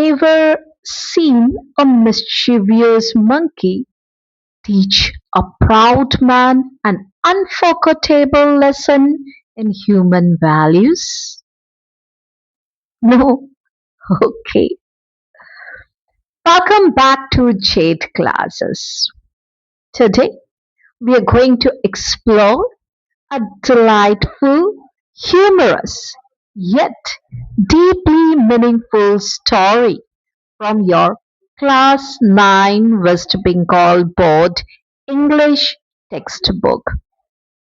ever seen a mischievous monkey teach a proud man an unforgettable lesson in human values? No? Okay. Welcome back to JADE Classes. Today we are going to explore a delightful, humorous, yet deeply meaningful story from your Class 9 West Bengal Board English textbook.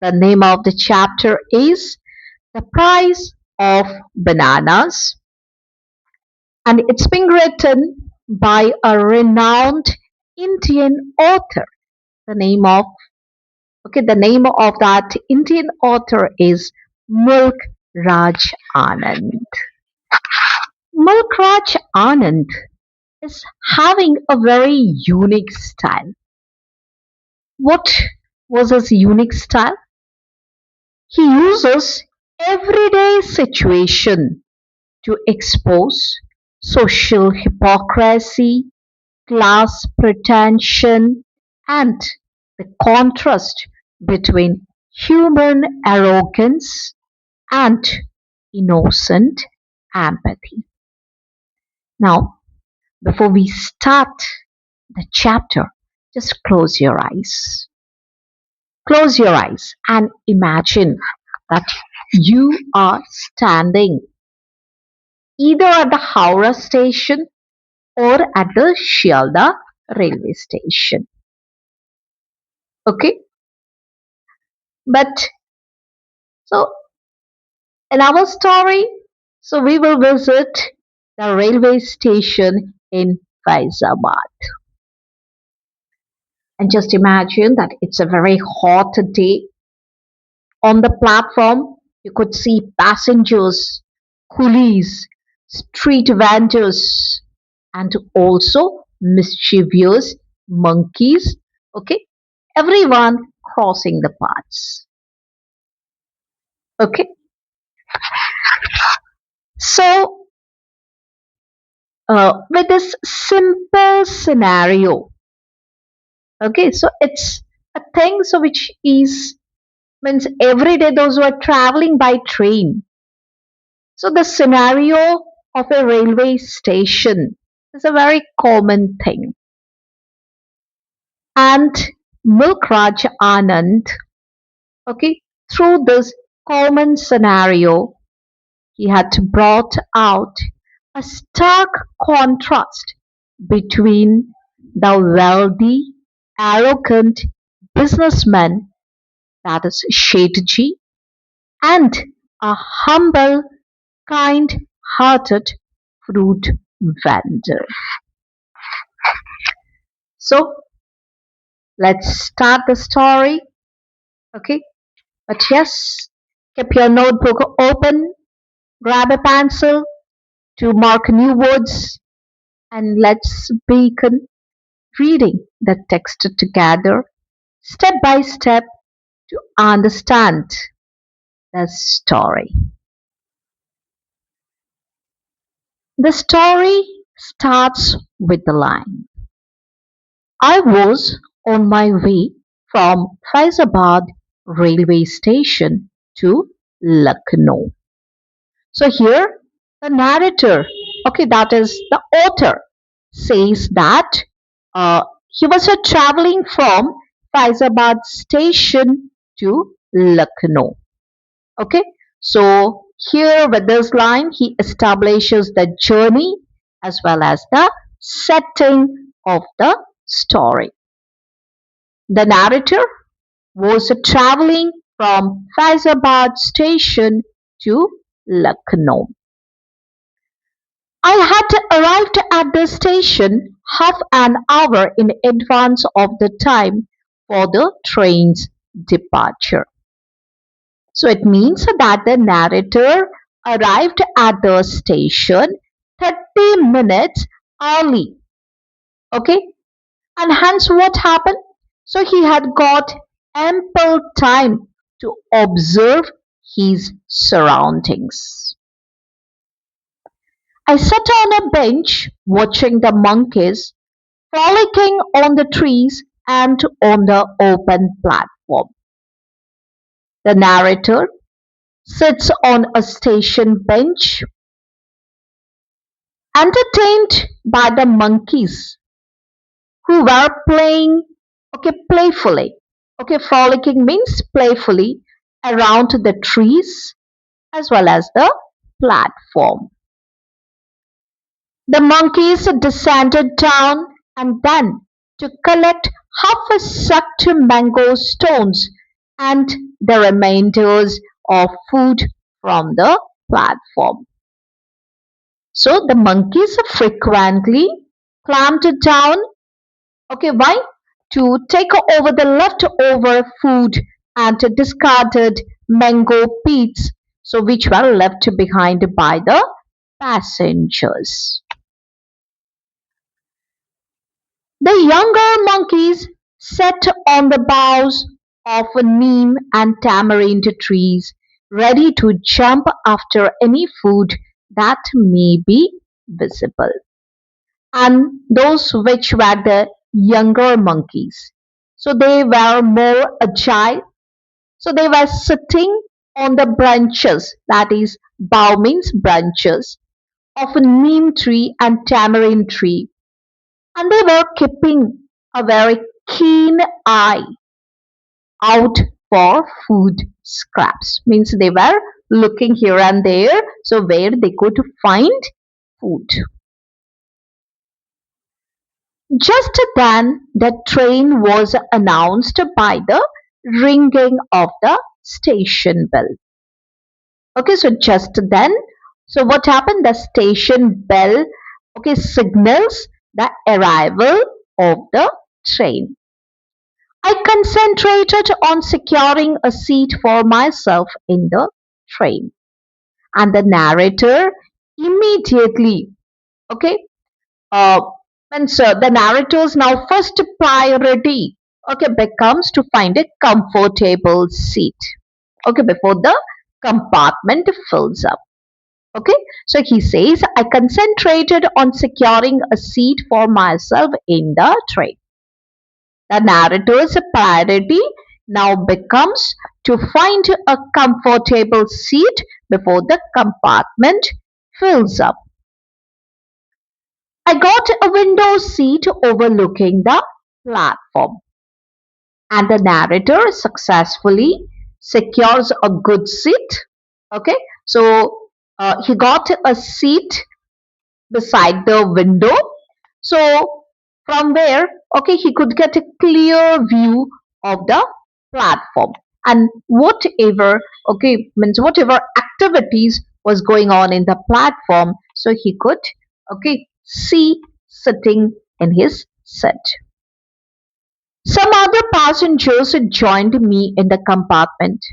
The name of the chapter is The Price of Bananas, and it's being written by a renowned Indian author. The name of the name of that Indian author is Mulk Raj Anand. Mulk Raj Anand is having a very unique style. What was his unique style? He uses everyday situation to expose social hypocrisy, class pretension, and the contrast between human arrogance and innocent empathy. Now, before we start the chapter, just close your eyes. Close your eyes and imagine that you are standing either at the Howrah station or at the Shialda railway station. Okay? But so in our story, so we will visit the railway station in Faizabad. And just imagine that it's a very hot day. On the platform, you could see passengers, coolies, street vendors, and also mischievous monkeys. Okay, everyone crossing the paths. Okay, so with this simple scenario, okay, so it's a thing so which is means every day those who are traveling by train. So the scenario of a railway station is a very common thing. And Mulk Raj Anand, okay, through this common scenario, he had brought out a stark contrast between the wealthy, arrogant businessman, that is Shetji, and a humble, kind-hearted fruit vendor. So let's start the story. Okay, but yes, keep your notebook open, grab a pencil to mark new words, and let's begin reading the text together, step by step, to understand the story. The story starts with the line: I was on my way from Faizabad railway station to Lucknow. So here the narrator, okay, that is the author, says that he was traveling from Faizabad station to Lucknow. Okay, so here with this line, he establishes the journey as well as the setting of the story. The narrator was traveling from Faizabad station to Lucknow. I had arrived at the station half an hour in advance of the time for the train's departure. So it means that the narrator arrived at the station 30 minutes early. Okay? And hence what happened? So he had got ample time to observe his surroundings. I sat on a bench watching the monkeys frolicking on the trees and on the open platform. The narrator sits on a station bench, entertained by the monkeys who were playing, playfully. Frolicking means playfully around the trees as well as the platform. The monkeys descended down and then to collect half a sucked mango stones and the remainders of food from the platform. So the monkeys frequently climbed down. Why? To take over the leftover food and discarded mango pits, so which were left behind by the passengers. The younger monkeys sat on the boughs of neem and tamarind trees, ready to jump after any food that may be visible. And those which were the younger monkeys. So they were more agile. So they were sitting on the branches, that is, bough means branches, of a neem tree and tamarind tree. And they were keeping a very keen eye out for food scraps. Means they were looking here and there, so where they could find food. Just then the train was announced by the ringing of the station bell. So just then, so what happened? The station bell, signals the arrival of the train. I concentrated on securing a seat for myself in the train. And the narrator immediately, okay, uh, and so the narrator's now first priority, becomes to find a comfortable seat, before the compartment fills up. Okay, so he says, I concentrated on securing a seat for myself in the train. The narrator's priority now becomes to find a comfortable seat before the compartment fills up. I got a window seat overlooking the platform, and the narrator successfully secures a good seat. Okay, so he got a seat beside the window, so from where he could get a clear view of the platform and whatever means whatever activities was going on in the platform, so he could see sitting in his seat. Some other passengers joined me in the compartment,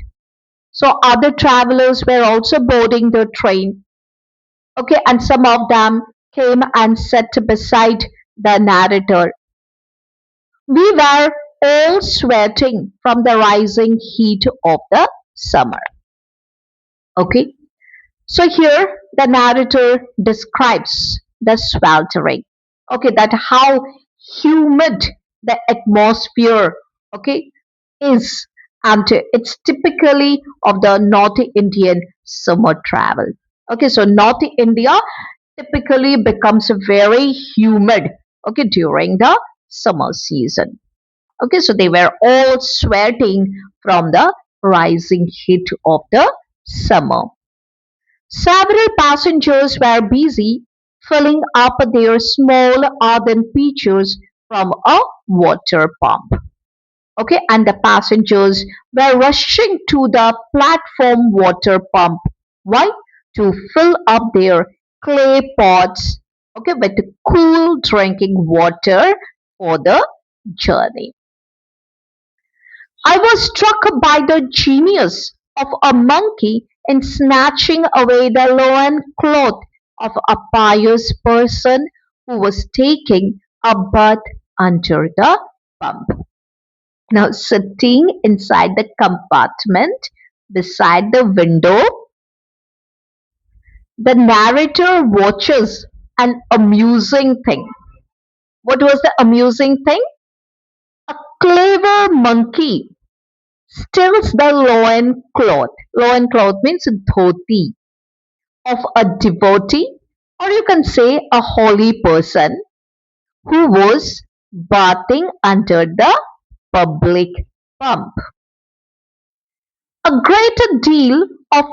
so other travelers were also boarding the train. And some of them came and sat beside the narrator. We were all sweating from the rising heat of the summer. Okay, so here the narrator describes the sweltering. That how humid the atmosphere is, and it's typically of the North Indian summer travel. So North India typically becomes very humid during the summer season. So they were all sweating from the rising heat of the summer. Several passengers were busy filling up their small earthen pitchers from a water pump. And the passengers were rushing to the platform water pump. Why? To fill up their clay pots with cool drinking water for the journey. I was struck by the genius of a monkey in snatching away the loin cloth of a pious person who was taking a bath under the pump. Now, sitting inside the compartment beside the window, the narrator watches an amusing thing. What was the amusing thing? A clever monkey steals the loincloth. Loincloth means dhoti of a devotee, or you can say a holy person who was bathing under the public pump. A great deal of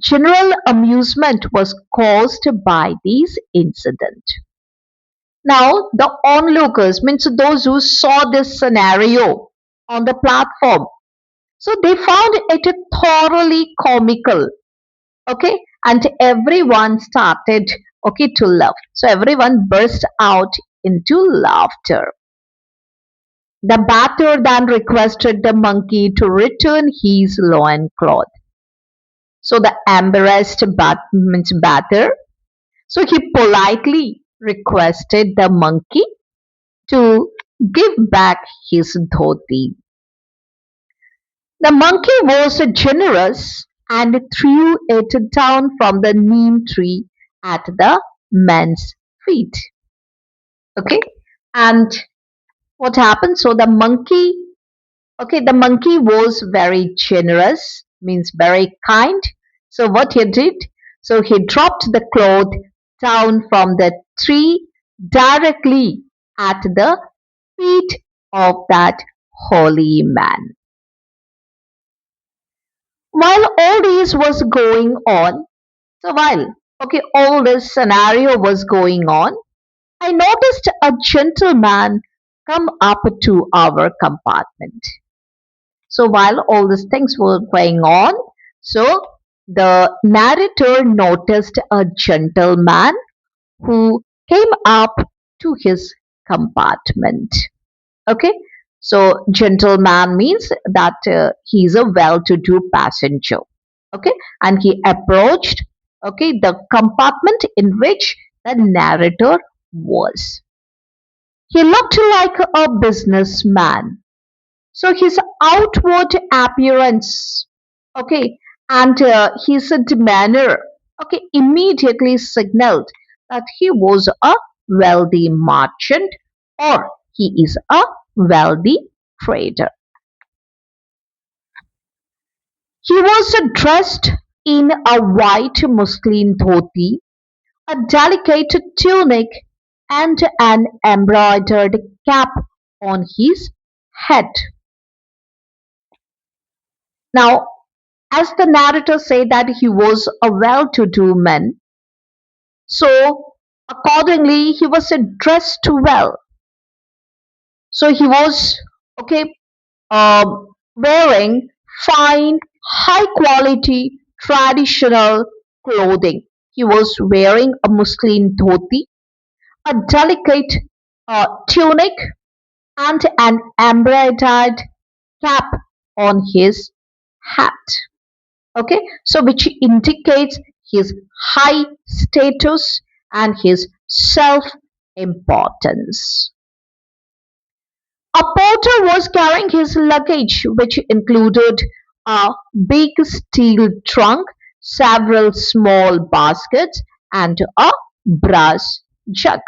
general amusement was caused by this incident. Now, the onlookers means those who saw this scenario on the platform, so they found it thoroughly comical. Okay, and everyone started to laugh. So everyone burst out into laughter. The batter then requested the monkey to return his loincloth. So the embarrassed batter, so he politely requested the monkey to give back his dhoti. The monkey was generous and threw it down from the neem tree at the man's feet. Okay, and what happened? So the monkey was very generous, means very kind. So what he did? So he dropped the cloth down from the tree directly at the feet of that holy man. While all this was going on, so while all this scenario was going on, I noticed a gentleman come up to our compartment. So while all these things were going on, so the narrator noticed a gentleman who came up to his compartment. Okay, so gentleman means that he is a well-to-do passenger. Okay, and he approached the compartment in which the narrator was. He looked like a businessman, so his outward appearance, and his demeanor, immediately signaled that he was a wealthy merchant or he is a wealthy trader. He was dressed in a white muslin dhoti, a delicate tunic, and an embroidered cap on his head. Now, as the narrator said that he was a well-to-do man, so accordingly he was dressed well. So he was okay, wearing fine, high-quality, traditional clothing. He was wearing a muslin dhoti, a delicate tunic, and an embroidered cap on his hat. Okay, so which indicates his high status and his self importance. A porter was carrying his luggage, which included a big steel trunk, several small baskets, and a brass jug.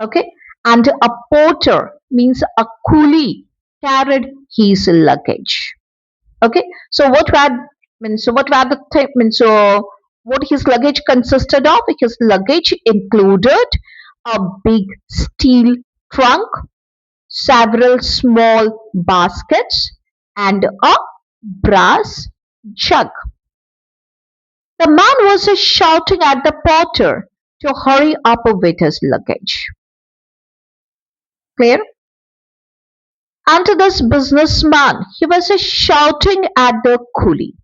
Okay, and a porter means a coolie carried his luggage. Okay, so what were the what his luggage consisted of? His luggage included a big steel trunk, several small baskets, and a brass jug. The man was shouting at the porter to hurry up with his luggage. Clear? And to this businessman, he was shouting at the coolie.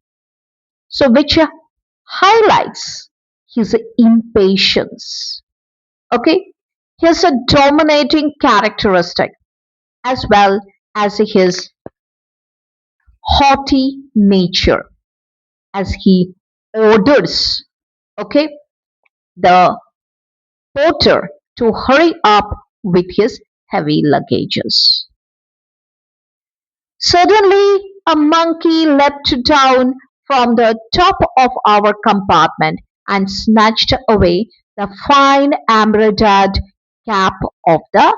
So which highlights his impatience. Okay, his dominating characteristic as well as his haughty nature as he orders the porter to hurry up with his heavy luggages. Suddenly, a monkey leapt down from the top of our compartment and snatched away the fine embroidered cap of the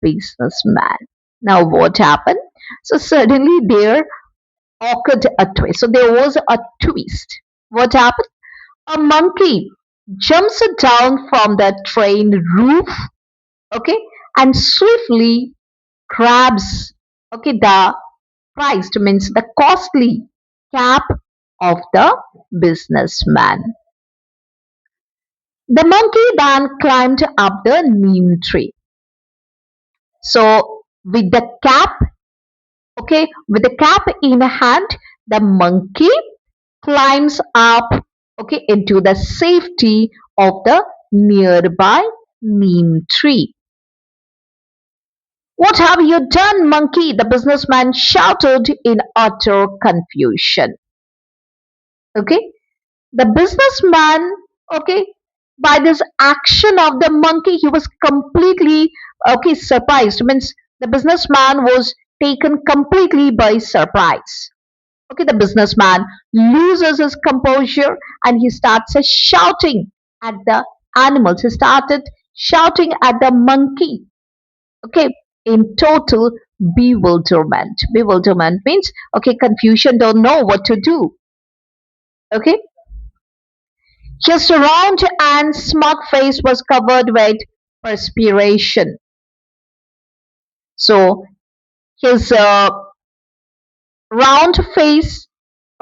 businessman. Now, what happened? So, suddenly there occurred a twist. So, there was a twist. What happened? A monkey jumps down from the train roof, okay, and swiftly grabs, okay, the priced means the costly cap of the businessman. The monkey then climbed up the neem tree. So with the cap, okay, with the cap in hand, the monkey climbs up, okay, into the safety of the nearby neem tree. What have you done, monkey? The businessman shouted in utter confusion. Okay, the businessman, okay, by this action of the monkey, he was completely, okay, surprised. Means the businessman was taken completely by surprise. Okay, the businessman loses his composure and he starts shouting at the animals. He started shouting at the monkey. Okay, in total bewilderment. Bewilderment means, okay, confusion, don't know what to do. Okay, his round and smug face was covered with perspiration. So his round face,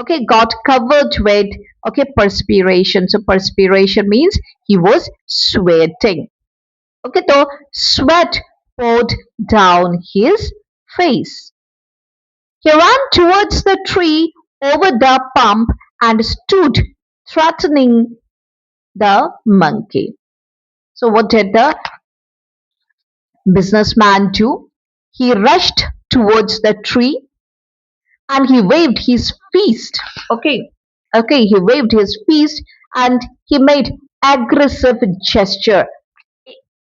okay, got covered with, okay, perspiration. So perspiration means he was sweating. Okay, so sweat poured down his face. He ran towards the tree over the pump and stood threatening the monkey. So what did the businessman do? He rushed towards the tree and he waved his fist. Okay, okay, he waved his fist and he made aggressive gesture.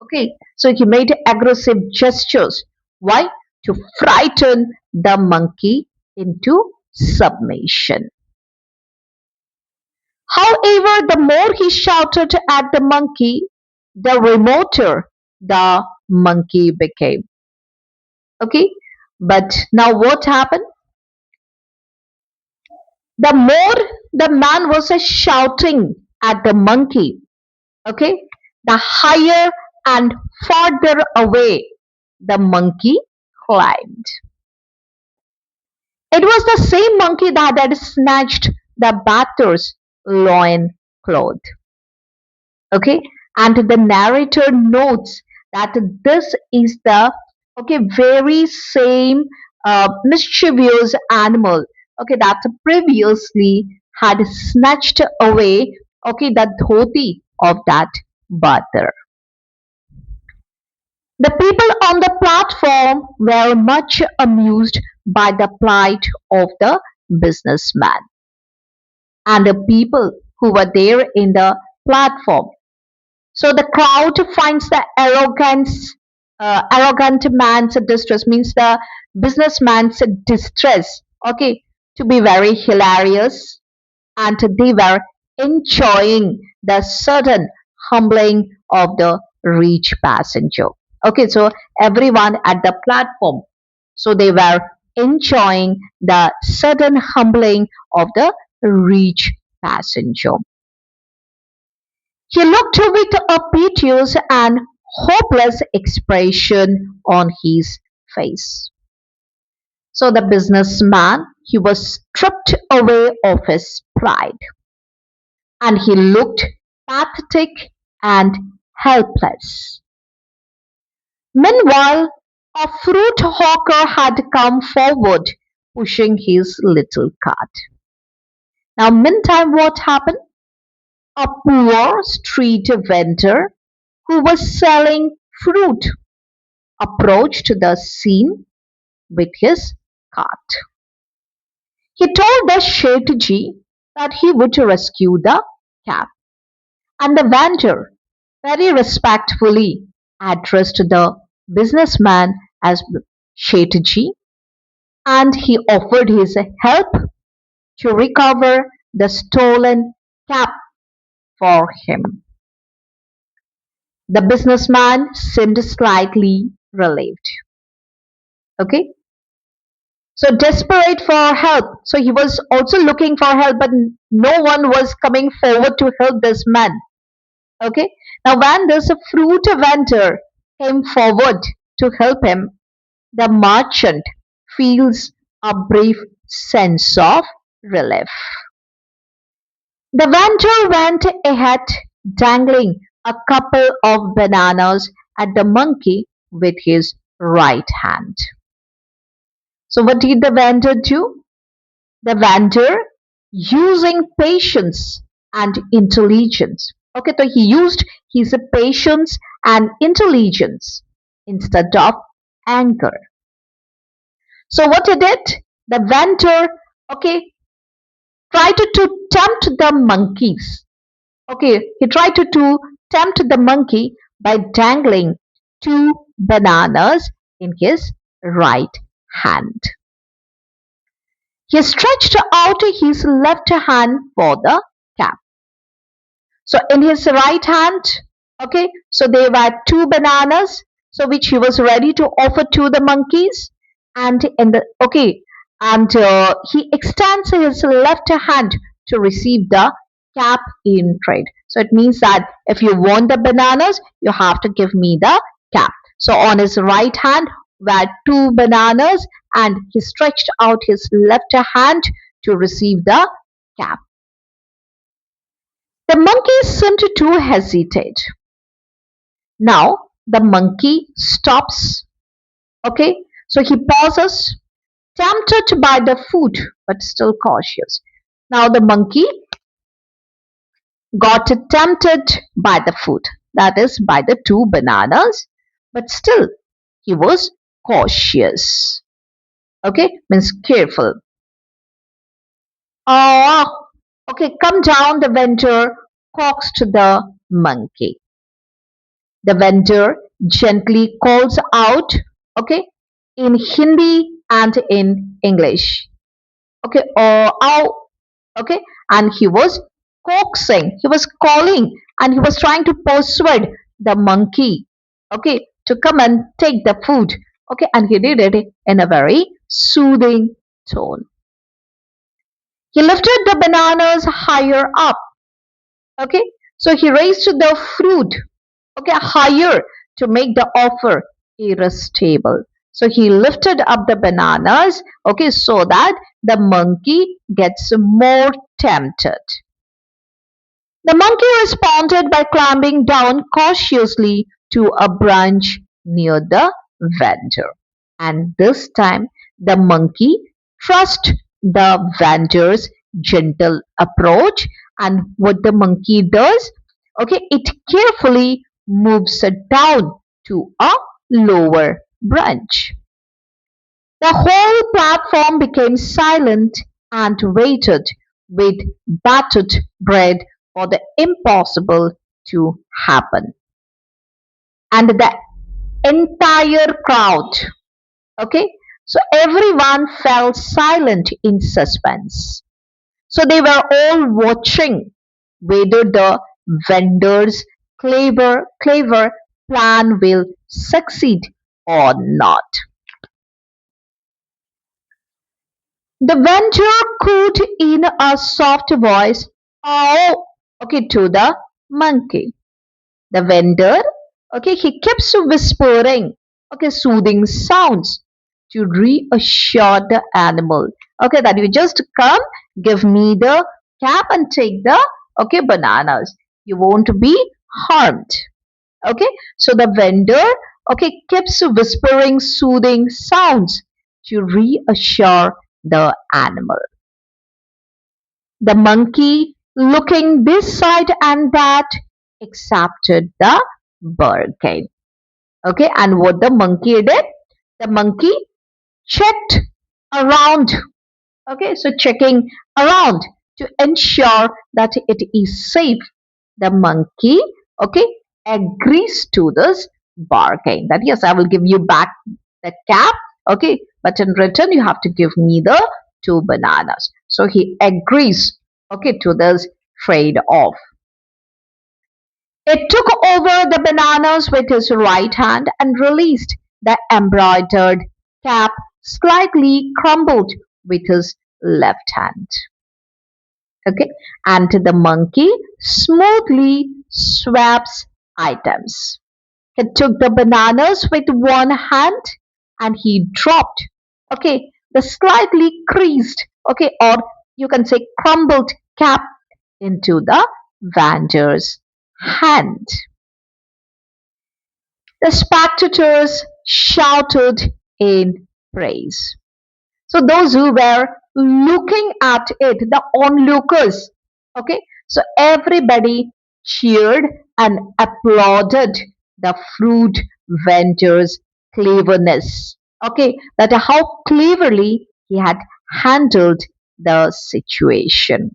Okay, so he made aggressive gestures. Why? To frighten the monkey into submission. However, the more he shouted at the monkey, the remoter the monkey became. Okay, but now what happened? The more the man was shouting at the monkey, okay, the higher and farther away the monkey climbed. It was the same monkey that had snatched the batter's loin cloth. Okay, and the narrator notes that this is the, okay, very same mischievous animal, okay, that previously had snatched away, okay, the dhoti of that batter. The people on the platform were much amused by the plight of the businessman, and the people who were there in the platform. So the crowd finds the arrogant man's distress, means the businessman's distress, okay, to be very hilarious, and they were enjoying the sudden humbling of the rich passenger. Okay, so everyone at the platform, so they were enjoying the sudden humbling of the rich passenger. He looked with a piteous and hopeless expression on his face. So the businessman, he was stripped away of his pride and he looked pathetic and helpless. Meanwhile, a fruit hawker had come forward pushing his little cart. Now, meantime, what happened? A poor street vendor who was selling fruit approached the scene with his cart. He told the Shetji that he would rescue the cat, and the vendor very respectfully addressed the businessman as Shetji and he offered his help to recover the stolen cap for him. The businessman seemed slightly relieved. Okay, so desperate for help. So he was also looking for help, but no one was coming forward to help this man. Okay, now when this fruit vendor came forward to help him, the merchant feels a brief sense of relief. The vendor went ahead, dangling a couple of bananas at the monkey with his right hand. So, what did the vendor do? The vendor, using patience and intelligence. Okay, so he used his patience and intelligence instead of anger. So, what he did? The vendor, okay, tried to tempt the monkeys. Okay, he tried to tempt the monkey by dangling two bananas in his right hand. He stretched out his left hand for the cap. So in his right hand, okay, so there were two bananas, so which he was ready to offer to the monkeys, and in the okay, and he extends his left hand to receive the cap in trade. So it means that if you want the bananas, you have to give me the cap. So on his right hand were two bananas, and he stretched out his left hand to receive the cap. The monkey seemed to hesitate. Now the monkey stops. Okay, so he pauses, tempted by the food, but still cautious. Now the monkey got tempted by the food, that is, by the two bananas, but still he was cautious. Okay, means careful. Oh, okay, come down, the vendor coaxed the monkey. The vendor gently calls out, okay, in Hindi and in English. Okay, okay, and he was coaxing, he was calling, and he was trying to persuade the monkey, okay, to come and take the food. Okay, and he did it in a very soothing tone. He lifted the bananas higher up. Okay, so he raised the fruit, okay, higher to make the offer irresistible. So he lifted up the bananas, okay, so that the monkey gets more tempted. The monkey responded by climbing down cautiously to a branch near the vendor. And this time the monkey trusts the vendor's gentle approach, and what the monkey does, okay, it carefully moves it down to a lower branch. The whole platform became silent and waited with bated breath for the impossible to happen. And the entire crowd, okay, so everyone fell silent in suspense. So they were all watching whether the vendor's clever plan will succeed or not. The vendor cooed in a soft voice, "Oh," okay, to the monkey. The vendor, okay, he keeps whispering, okay, soothing sounds to reassure the animal. Okay, that you just come, give me the cap and take the, okay, bananas. You won't be harmed. Okay, so the vendor, okay, keeps whispering soothing sounds to reassure the animal. The monkey, looking this side and that, accepted the bargain. Okay, and what the monkey did? The monkey checked around. Okay, so checking around to ensure that it is safe. The monkey, okay, agrees to this bargain. That yes, I will give you back the cap. Okay, but in return, you have to give me the two bananas. So he agrees, okay, to this trade off. It took over the bananas with his right hand and released the embroidered cap slightly crumbled with his left hand. Okay, and the monkey smoothly swaps items. He took the bananas with one hand and he dropped, okay, the slightly creased, okay, or you can say crumbled cap into the vendor's hand. The spectators shouted in praise. So those who were looking at it, the onlookers, okay, so everybody cheered and applauded the fruit vendor's cleverness. Okay, that how cleverly he had handled the situation.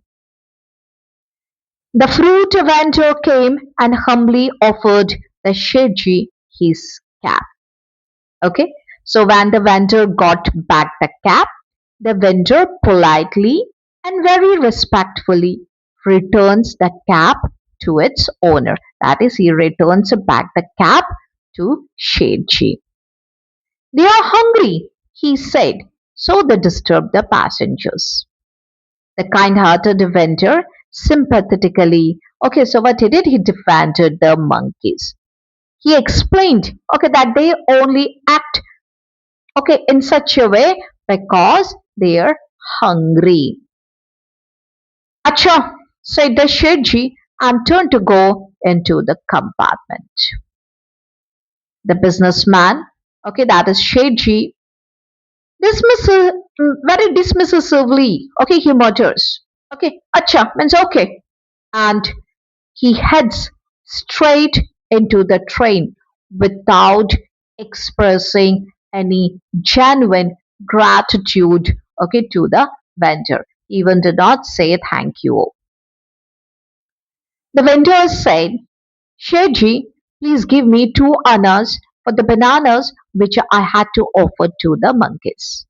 The fruit vendor came and humbly offered the Shedji his cap. Okay, so when the vendor got back the cap, the vendor politely and very respectfully returns the cap to its owner. That is, he returns back the cap to Shedji. They are hungry, he said, so they disturbed the passengers. The kind-hearted vendor sympathetically, okay, so what he did, he defended the monkeys. He explained, okay, that they only act, okay, in such a way because they are hungry. Acha, said the Shedji and turned to go into the compartment. The businessman, okay, that is Shedji, dismisses, very dismissively, okay, he mutters, okay, acha means okay, and he heads straight into the train without expressing any genuine gratitude, okay, to the vendor. Even did not say thank you. The vendor said, Sheji, please give me 2 annas for the bananas which I had to offer to the monkeys.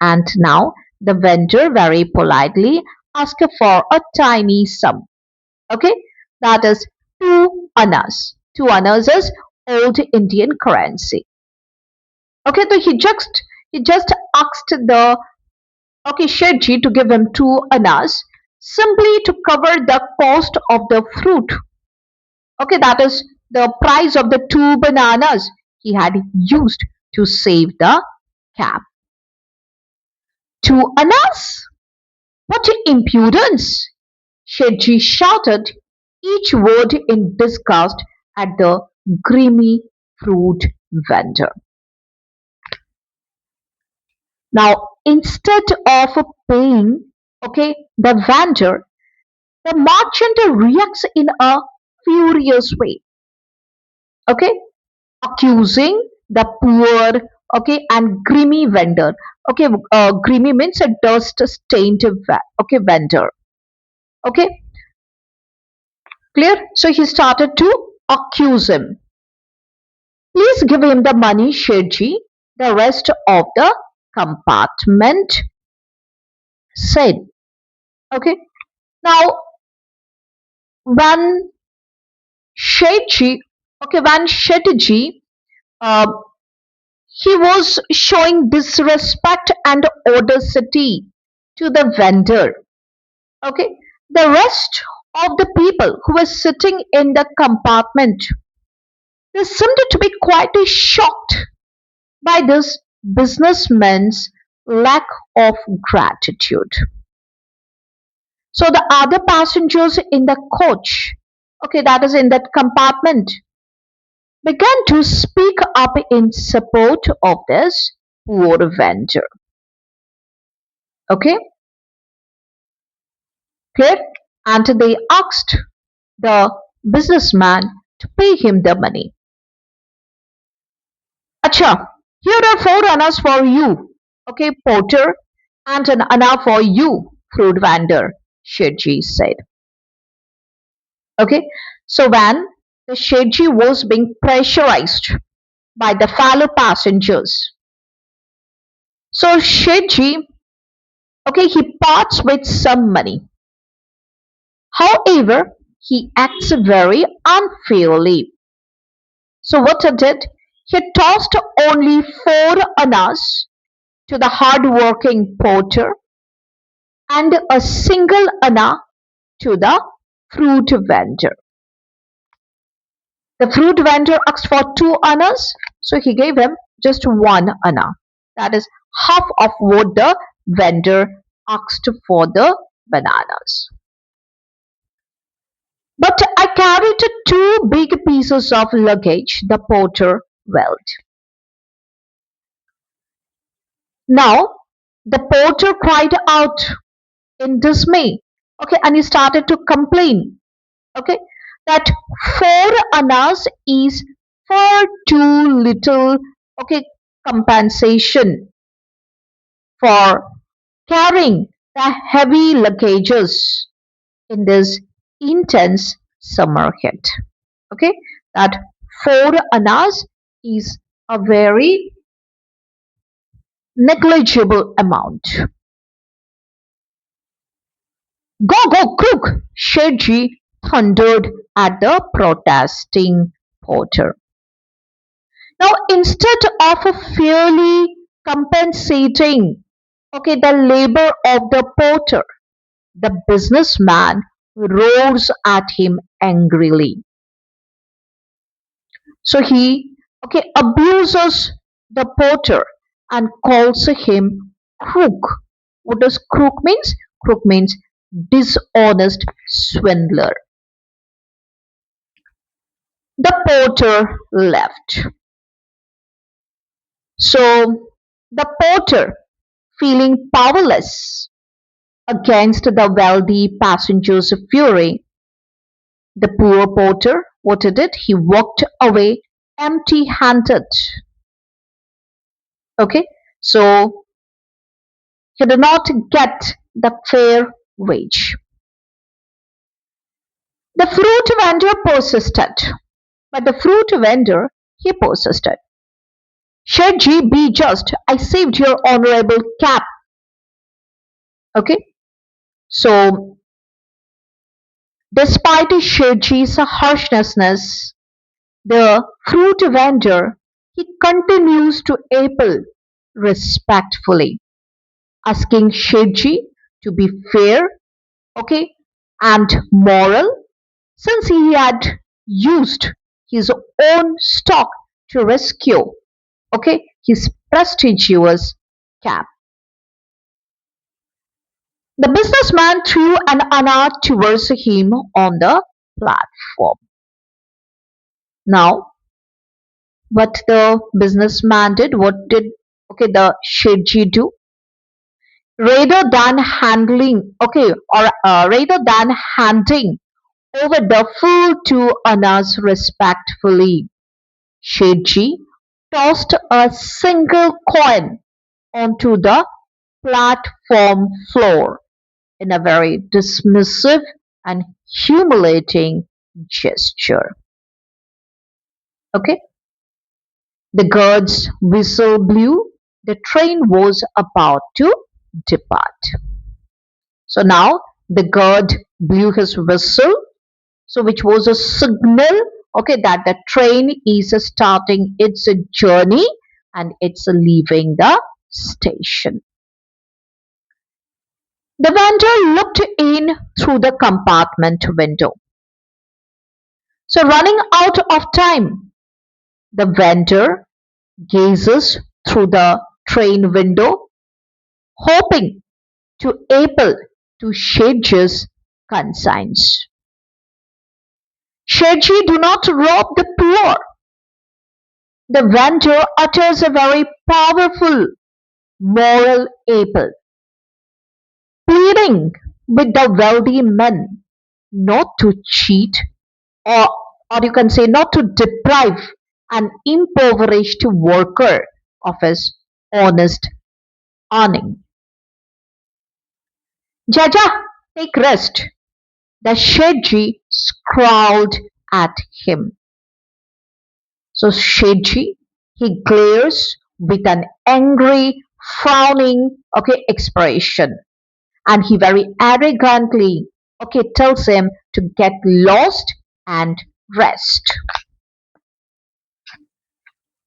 And now the vendor very politely asked for a tiny sum. Okay, that is 2 annas. 2 annas is old Indian currency. Okay, so he just asked the okay Shedji to give him 2 annas simply to cover the cost of the fruit. Okay, that is the price of the 2 bananas he had used to save the cap. 2 annas? What impudence! Shedji shouted, each word in disgust at the grimy fruit vendor. Now, instead of paying, okay, the vendor, the merchant reacts in a furious way, okay, accusing the poor, okay, and grimy vendor. Okay, grimy means a dust-stained, okay, vendor. Okay, clear? So he started to accuse him. Please give him the money, Shedji. The rest of the compartment said. Okay. Now, when Shedji, okay, when Shedji, uh, he was showing disrespect and audacity to the vendor. Okay. The rest of the people who were sitting in the compartment, they seemed to be quite shocked by this businessman's lack of gratitude. So the other passengers in the coach, okay, that is in that compartment, began to speak up in support of this poor vendor. Okay, clear? And they asked the businessman to pay him the money. Acha, here are 4 annas for you, okay, porter, and an anna for you, fruit vendor, Shedji said. Okay, so when the Shedji was being pressurized by the fellow passengers, so Shedji, okay, he parts with some money. However, he acts very unfairly. So what he did? He tossed only 4 annas to the hard-working porter and a single anna to the fruit vendor. The fruit vendor asked for 2 annas, so he gave him just 1 anna. That is half of what the vendor asked for the bananas. But I carried 2 big pieces of luggage, the porter wailed. Now the porter cried out in dismay. Okay, and he started to complain. Okay, that 4 annas is far too little. Okay, compensation for carrying the heavy luggages in this intense summer heat. Okay, that 4 annas is a very negligible amount. Go, go, crook! Shedji thundered at the protesting porter. Now, instead of fairly compensating, okay, the labor of the porter, the businessman roars at him angrily. So he, okay, abuses the porter and calls him crook. What does crook means? Crook means dishonest swindler. The porter left. So the porter, feeling powerless against the wealthy passenger's fury, the poor porter, what he did? He walked away empty-handed. Okay, so he did not get the fair wage. The fruit vendor persisted, but the fruit vendor, he persisted. Shedji, be just. I saved your honorable cap. Okay, so despite Shedji's harshness, the fruit vendor, he continues to appeal respectfully, asking Shedji to be fair, okay, and moral, since he had used his own stock to rescue, okay, his prestigious cap. The businessman threw an anna towards him on the platform. Now, what the businessman did, what did okay the Shedji do? Rather than handling, okay, or rather than handing over the full 2 annas respectfully, Shedji tossed a single coin onto the platform floor in a very dismissive and humiliating gesture. Okay, the guard's whistle blew. The train was about to depart. So now the guard blew his whistle, so which was a signal, okay, that the train is starting its journey and it's leaving the station. The vendor looked in through the compartment window. So running out of time, the vendor gazes through the train window, hoping to appeal to Shedji's conscience. Shedji, do not rob the poor. The vendor utters a very powerful moral appeal, pleading with the wealthy men not to cheat, or, or you can say not to deprive an impoverished worker of his honest earning. Jaja, take rest. The Shedji scowled at him. So Shedji, he glares with an angry, frowning, okay, expression, and he very arrogantly okay, tells him to get lost and rest.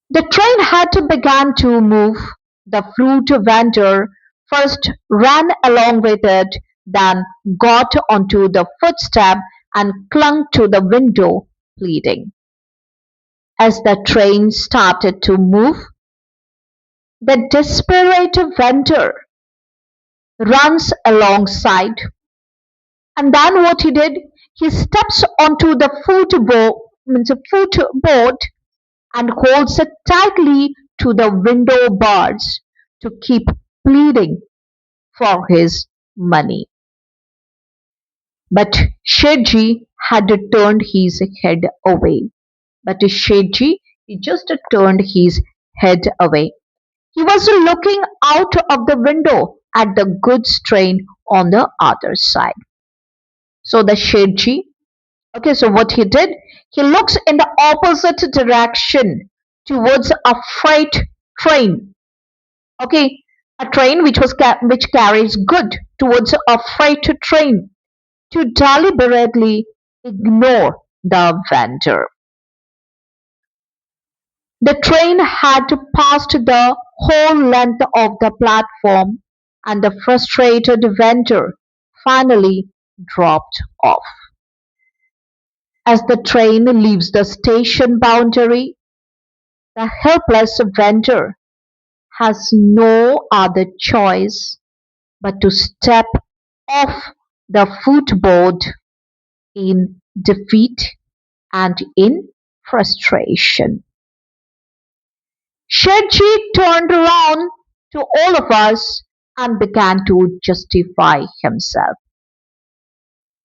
The train had to begin to move. The fruit vendor first ran along with it, then got onto the footstep and clung to the window, pleading. As the train started to move, the desperate vendor runs alongside, and then what he did, he steps onto the footboard and holds it tightly to the window bars to keep pleading for his money. But Shetji had turned his head away. But Shetji, he just turned his head away. He was looking out of the window at the goods train on the other side. So the Shetji, okay, so what he did, he looks in the opposite direction towards a freight train. Okay, a train which carries good towards a freight train to deliberately ignore the vendor. The train had passed the whole length of the platform, and the frustrated vendor finally dropped off. As the train leaves the station boundary, the helpless vendor has no other choice but to step off the footboard in defeat and in frustration. Shetji turned around to all of us and began to justify himself.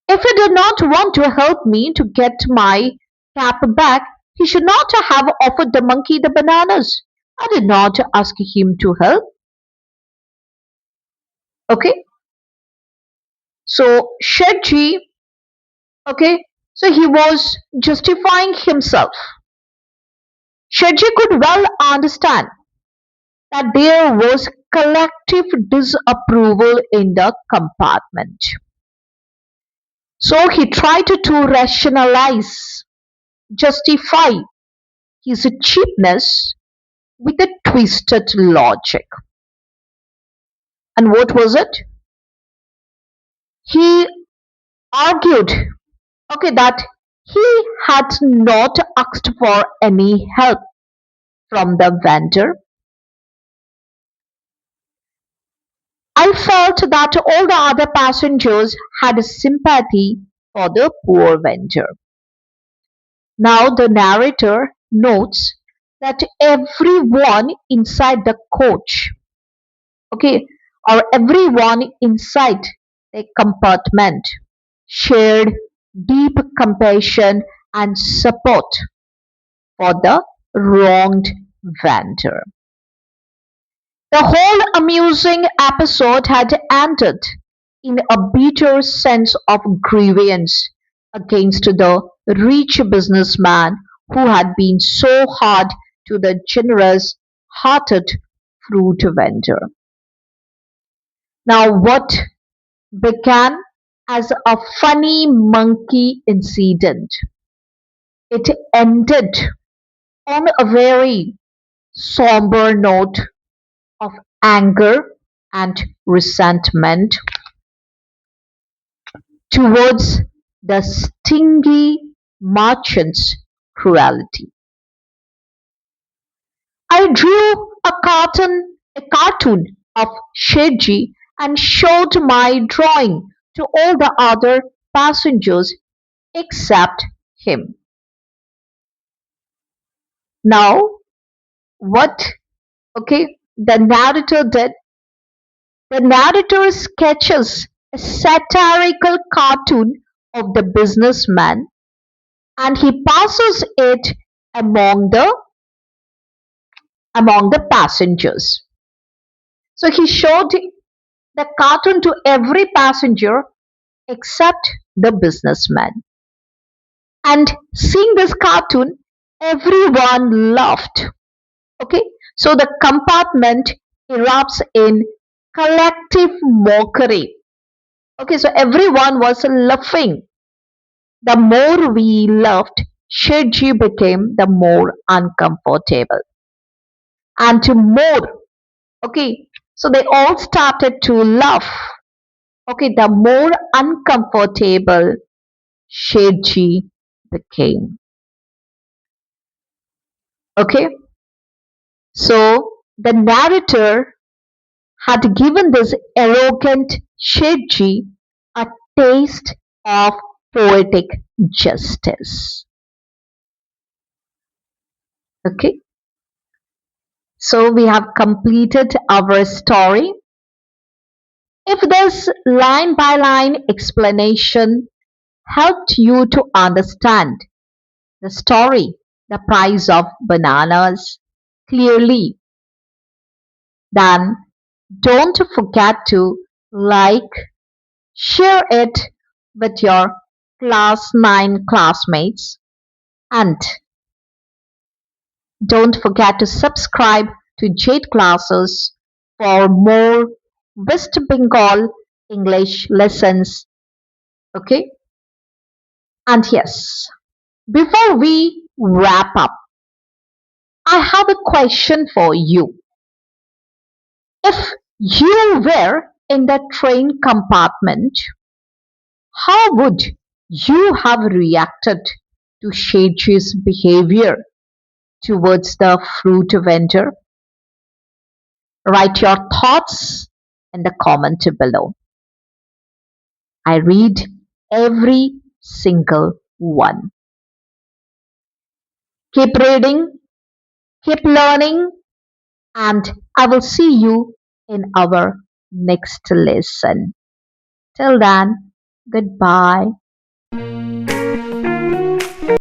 If he did not want to help me to get my cap back, he should not have offered the monkey the bananas. I did not ask him to help. Okay, so Shetji, okay, so he was justifying himself. Shetji could well understand that there was collective disapproval in the compartment. So he tried to rationalize, justify his cheapness with a twisted logic. And what was it? He argued, okay, that he had not asked for any help from the vendor. I felt that all the other passengers had sympathy for the poor vendor. Now the narrator notes that everyone inside the coach, okay, or everyone inside the compartment shared deep compassion and support for the wronged vendor. The whole amusing episode had ended in a bitter sense of grievance against the rich businessman who had been so hard to the generous hearted fruit vendor. Now, what began as a funny monkey incident, it ended on a very somber note of anger and resentment towards the stingy merchant's cruelty. I drew a cartoon of Shetji and showed my drawing to all the other passengers except him. Now, what okay the narrator did, the narrator sketches a satirical cartoon of the businessman and he passes it among the among the passengers. So he showed the cartoon to every passenger except the businessman. And seeing this cartoon, everyone laughed. Okay, so the compartment erupts in collective mockery. Okay, so everyone was laughing. The more we laughed, Shirji became the more uncomfortable. And to more, okay, so they all started to laugh. Okay, the more uncomfortable Shirji became. Okay, so the narrator had given this arrogant Shirji a taste of poetic justice. Okay, so we have completed our story. If this line by line explanation helped you to understand the story, the price of bananas clearly, then don't forget to like, share it with your class 9 classmates, and don't forget to subscribe to JADE classes for more West Bengal English lessons. Okay? And yes, before we wrap up, I have a question for you. If you were in the train compartment, how would you have reacted to Sheji's behavior towards the fruit vendor? Write your thoughts in the comment below. I read every single one. Keep reading, keep learning, and I will see you in our next lesson. Till then, goodbye.